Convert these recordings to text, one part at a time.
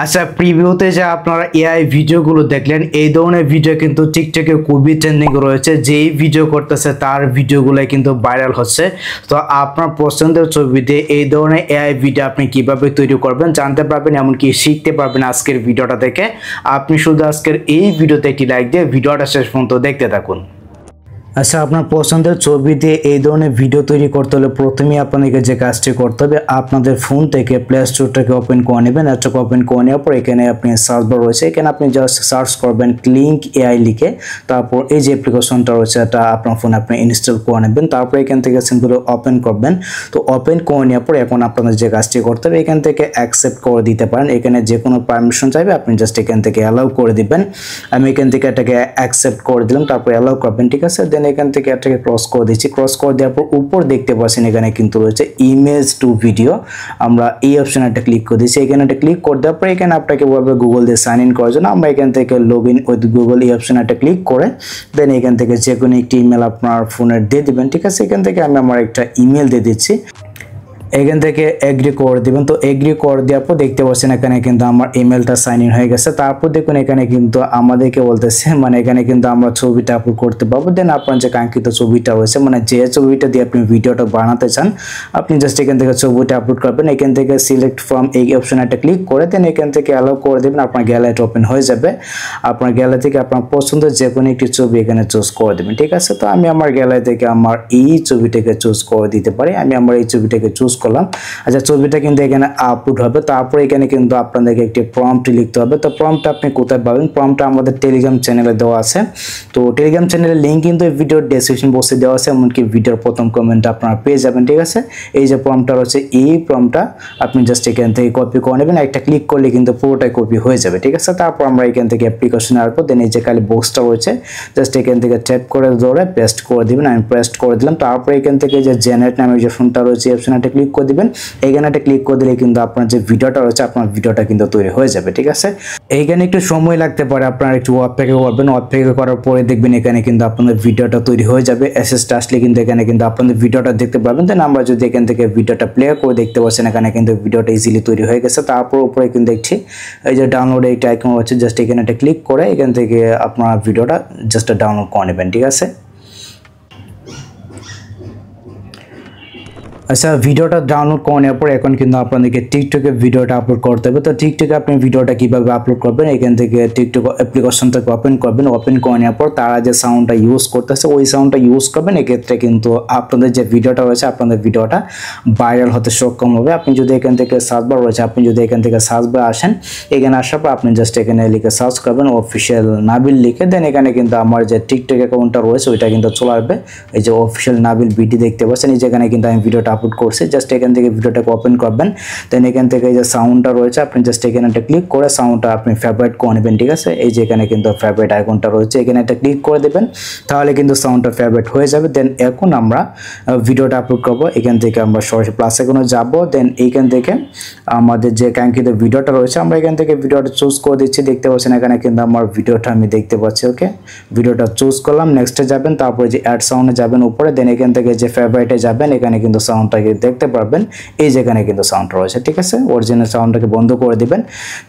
আচ্ছা, প্রিভিউতে যে আপনারা এআই ভিডিওগুলো দেখলেন, এই ধরনের ভিডিও কিন্তু টিকটকে খুবই ট্রেন্ডিং রয়েছে। যেই ভিডিও করতেছে তার ভিডিওগুলো কিন্তু ভাইরাল হচ্ছে। তো আপনার পছন্দের ছবি দিয়ে এই ধরনের এআই ভিডিও আপনি কিভাবে তৈরি করবেন জানতে পারবেন, এমনকি শিখতে পারবেন আজকের ভিডিওটা থেকে। আপনি শুধু আজকের এই ভিডিওতে একটি লাইক দিয়ে ভিডিওটা শেষ পর্যন্ত দেখতে থাকুন। আচ্ছা, আপনার পছন্দের ছবি দিয়ে এই ধরনের ভিডিও তৈরি করতে হলে প্রথমেই আপনাদেরকে যে কাজটি করতে হবে, আপনাদের ফোন থেকে প্লে স্টোরটাকে ওপেন করে নেবেন। অ্যাপটাকে ওপেন করে নেওয়ার পর এখানে আপনি সার্চ বার রয়েছে, এখানে আপনি জাস্ট সার্চ করবেন ক্লিঙ্ক এআই লিখে। তারপর এই যে অ্যাপ্লিকেশনটা রয়েছে এটা আপনার ফোনে আপনি ইনস্টল করে নেবেন। তারপর এখান থেকে সিম্পলি ওপেন করবেন। তো ওপেন করে নেওয়ার পর এখন আপনাদের যে কাজটি করতে হবে, এখান থেকে অ্যাকসেপ্ট করে দিতে পারেন। এখানে যে কোনো পারমিশন চাইবে আপনি জাস্ট এখান থেকে অ্যালাউ করে দিবেন। আমি এখান থেকে এটাকে অ্যাকসেপ্ট করে দিলাম, তারপর অ্যালাউ করবেন। ঠিক আছে, দেন এখান থেকে এটাকে ক্রস করে দিচ্ছি। ক্রস করে দেওয়ার পর উপর দেখতে পাচ্ছেন এখানে কিন্তু রয়েছে ইমেজ টু ভিডিও। আমরা এই অপশনে একটা ক্লিক করে দিচ্ছি। এখানে একটা ক্লিক করে দেওয়ার পর এখানে আপনাকে বলবে গুগল দিয়ে সাইন ইন করার জন্য। আমরা এখান থেকে লগ ইন উইথ গুগল এই অপশনে একটা ক্লিক করে দেন এখান থেকে যে কোনো একটি ইমেল আপনার ফোনের দিয়ে দিবেন। ঠিক আছে, এখান থেকে আমি আমার একটা ইমেল দিয়ে দিচ্ছি। এখান থেকে এগ্রি করে দিবেন। তো এগ্রি করে দেওয়ার পর দেখতে পাচ্ছেন এখানে কিন্তু আমার ইমেলটা সাইন ইন হয়ে গেছে। তারপর দেখুন এখানে কিন্তু আমাদেরকে বলতেছে এখানে কিন্তু আমরা ছবিটা আপলোড করতে পারবো। দেন আপনার যে কাঙ্ক্ষিত ছবিটা রয়েছে যে ছবিটা দিয়ে আপনি ভিডিওটা বানাতে চান, আপনি জাস্ট এখান থেকে ছবিটা আপলোড করবেন। এখান থেকে সিলেক্ট ফ্রম এই অপশনে একটা ক্লিক করে দেন এখান থেকে অ্যালাউ করে দেবেন। আপনার গ্যালারিটা ওপেন হয়ে যাবে। আপনার গ্যালারি থেকে আপনার পছন্দের যে কোনো একটি ছবি এখানে চুজ করে দেবেন। ঠিক আছে, তো আমি আমার গ্যালারি থেকে আমার এই ছবিটাকে চুজ করে দিতে পারি। আমি আমার এই ছবিটাকে চুজ করলাম। আচ্ছা, ছবিটা কিন্তু এখানে আপলোড হবে। তারপর এখানে কিন্তু আপনাদেরকে একটি প্রম্পট লিখতে হবে। তো প্রম্পটটা আপনি কোথায় পাবেন? প্রম্পটটা আমাদের টেলিগ্রাম চ্যানেলে দেওয়া আছে। তো টেলিগ্রাম চ্যানেলের লিঙ্ক কিন্তু এই ভিডিওর ডেসক্রিপশন বক্সে দেওয়া আছে, এমনকি ভিডিওর প্রথম কমেন্টে আপনারা পেয়ে যাবেন। ঠিক আছে, এই যে প্রম্পটটা রয়েছে এই প্রম্পটটা আপনি জাস্ট এখান থেকে কপি করে নেবেন। একটা ক্লিক করলে কিন্তু পুরোটাই কপি হয়ে যাবে। ঠিক আছে, তারপর আমরা এখান থেকে অ্যাপ্লিকেশনে আসবো। দেন এই যে খালি বক্সটা রয়েছে জাস্ট এখান থেকে ট্যাপ করে ধরে পেস্ট করে দিবেন। আমি পেস্ট করে দিলাম। তারপর এখান থেকে যে জেনারেট নামের যে ফোনটা রয়েছে এই অপশনে একটা ক্লিক করে দিবেন। এখানে একটা ক্লিক করে দিলে কিন্তু আপনার যে ভিডিওটা রয়েছে আপনার ভিডিওটা কিন্তু তৈরি হয়ে যাবে। ঠিক আছে, এইখানে একটু সময় লাগতে পারে, আপনারা একটু অপেক্ষা করবেন। অপেক্ষা করার পরে দেখবেন এখানে কিন্তু আপনাদের ভিডিওটা তৈরি হয়ে যাবে। এসএসটা আসলে কিন্তু এখানে কিন্তু আপনাদের ভিডিওটা দেখতে পাবেন। দেন আমরা যদি এখান থেকে ভিডিওটা প্লে করে দেখতে পাচ্ছেন এখানে কিন্তু ভিডিওটা ইজিলি তৈরি হয়ে গেছে। তারপর উপরে কিন্তু দেখছি এই যে ডাউনলোড একটা আইকন রয়েছে, জাস্ট এখানে একটা ক্লিক করে এখান থেকে আপনার ভিডিওটা জাস্ট ডাউনলোড করে নেবেন। ঠিক আছে, আচ্ছা, ভিডিওটা ডাউনলোড করে নেওয়ার পর এখন কিন্তু আপনাদেরকে টিকটকে ভিডিওটা আপলোড করতে হবে। তো টিকটকে আপনি ভিডিওটা কিভাবে আপলোড করবেন, এখান থেকে টিকটক অ্যাপ্লিকেশনটাকে ওপেন করবেন। ওপেন করে নেওয়ার পর তারা যে সাউন্ডটা ইউজ করতেছে ওই সাউন্ডটা ইউজ করবেন। এক্ষেত্রে কিন্তু আপনাদের যে ভিডিওটা রয়েছে আপনাদের ভিডিওটা ভাইরাল হতে সক্ষম হবে। আপনি যদি এখান থেকে সার্চ বার রয়েছে, আপনি যদি এখান থেকে সার্চ বার আসেন, এখানে আসার পর আপনি জাস্ট এখানে লিখে সার্চ করবেন অফিসিয়াল নাবিল লিখে। দেন এখানে কিন্তু আমার যে টিকটক অ্যাকাউন্টটা রয়েছে ওইটা কিন্তু চলে আসবে। এই যে অফিসিয়াল নাবিল বিডি দেখতে পাচ্ছেন, এই যেখানে কিন্তু আমি ভিডিওটা আপলোড করছি। জাস্ট এখান থেকে ভিডিওটাকে ওপেন করবেন। দেন এখান থেকে এই যে সাউন্ডটা রয়েছে আপনি জাস্ট এখানে একটা ক্লিক করে সাউন্ডটা আপনি ফেভারিট করে নেবেন। ঠিক আছে, এই যে এখানে কিন্তু ফেভারিট আইকনটা রয়েছে, এখানে একটা ক্লিক করে দেবেন, তাহলে কিন্তু সাউন্ডটা ফেভারিট হয়ে যাবে। দেন এখন আমরা ভিডিওটা আপলোড করবো। এখান থেকে আমরা সরাসরি প্লাস আইকনে যাব। দেন এইখান থেকে আমাদের যে কাঙ্ক্ষিত ভিডিওটা রয়েছে আমরা এখান থেকে ভিডিওটা চুজ করে দিচ্ছি। দেখতে পাচ্ছেন এখানে কিন্তু আমার ভিডিওটা আমি দেখতে পাচ্ছি। ওকে, ভিডিওটা চুজ করলাম। নেক্সটে যাবেন, তারপরে যে অ্যাড সাউন্ডে যাবেন উপরে। দেন এখান থেকে যে ফেভারিটে যাবেন, এখানে কিন্তু সাউন্ডটাকে দেখতে পারবেন। এই যেখানে কিন্তু সাউন্ড রয়েছে। ঠিক আছে, অরিজিনাল সাউন্ডটাকে বন্ধ করে দিবেন।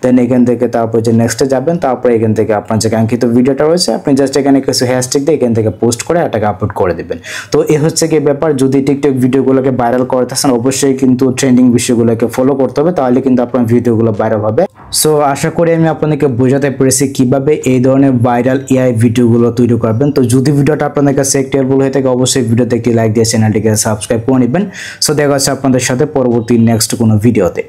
দেন এখান থেকে তারপর যে নেক্সটে যাবেন, তারপরে এখান থেকে আপনার যে কাঙ্ক্ষিত ভিডিওটা রয়েছে আপনি জাস্ট এখানে কিছু হ্যাশট্যাগ দিয়ে এখান থেকে পোস্ট করে এটাকে আপলোড করে দিবেন। তো এই হচ্ছে কি ব্যাপার। যদি টিকটক ভিডিওগুলোকে ভাইরাল করতেছেন অবশ্যই কিন্তু ট্রেন্ডিং বিষয়গুলোকে ফলো করতে হবে, তাহলে কিন্তু আপনার ভিডিওগুলো ভাইরাল হবে। সো আশা করি আমি আপনাদেরকে বোঝাতে পেরেছি কিভাবে এই ধরনের ভাইরাল এআই ভিডিওগুলো তৈরি করবেন। তো যদি ভিডিওটা আপনাদের কাছে একটু হেল্পফুল হয়ে থাকে অবশ্যই ভিডিওতে একটি লাইক দিয়ে চ্যানেলটিকে সাবস্ক্রাইব করে নেবেন। সো দেখা হচ্ছে আপনাদের সাথে পরবর্তী নেক্সট কোনো ভিডিওতে।